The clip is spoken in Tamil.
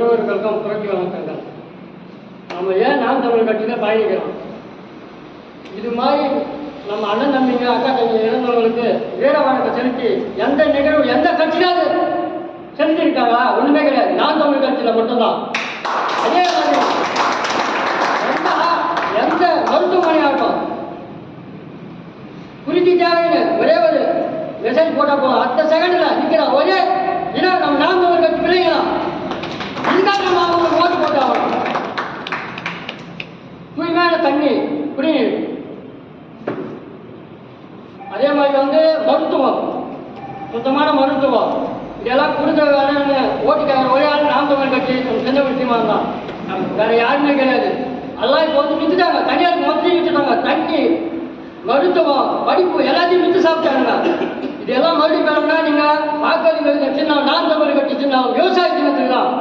உறவுகளுக்கும் புரட்சி வணக்கங்கள். நம்ம ஏன் நாம் தமிழ் கட்சியில் பயணிக்கிறோம்? இது மாதிரி நம்ம அண்ணன் தம்பிங்க அக்கா தம்பி இழந்தவங்களுக்கு வீர வணக்கம் செலுத்தி எந்த நிகழ்வு எந்த கட்சியாவது செலுத்திருக்காங்களா? ஒன்றுமே கிடையாது. நாம் தமிழ் கட்சியில் மட்டும்தான். அதே மாதிரி எந்த மருத்துவமனையாகட்டும் குறிச்சி தேவைன்னு ஒரே ஒரு மெசேஜ் போட்டால் போதும், அடுத்த செகண்டில் நிற்கிறான் ஒரே இடம் நம்ம நாம் தமிழ் கட்சி பிள்ளைங்களாம். இதுதான் நம்ம அவங்களுக்கு ஓட்டு போட்டாகணும். தூய்மையான தண்ணி குடிநீர், அதே மாதிரி மருத்துவம், சுத்தமான மருத்துவம், இதெல்லாம் கொடுக்க வேணும்னு ஓட்டுக்காக ஒரே ஆள் நாம் தமிழ் கட்சி சின்ன விஷயமா இருந்தான். வேற யாருமே கிடையாது. அதெல்லாம் இப்போ வித்துட்டாங்க, தனியார் மொத்தத்தையும் வித்துட்டாங்க. தண்ணி, மருத்துவம், படிப்பு எல்லாத்தையும் வித்து சாப்பிட்டாங்க. இதெல்லாம் மறுபடியும் வேணும்னா நீங்க வாக்களிக்கிறது சின்ன நாம் தமிழ் கட்சி சின்ன விவசாய தினத்துக்கு தான்.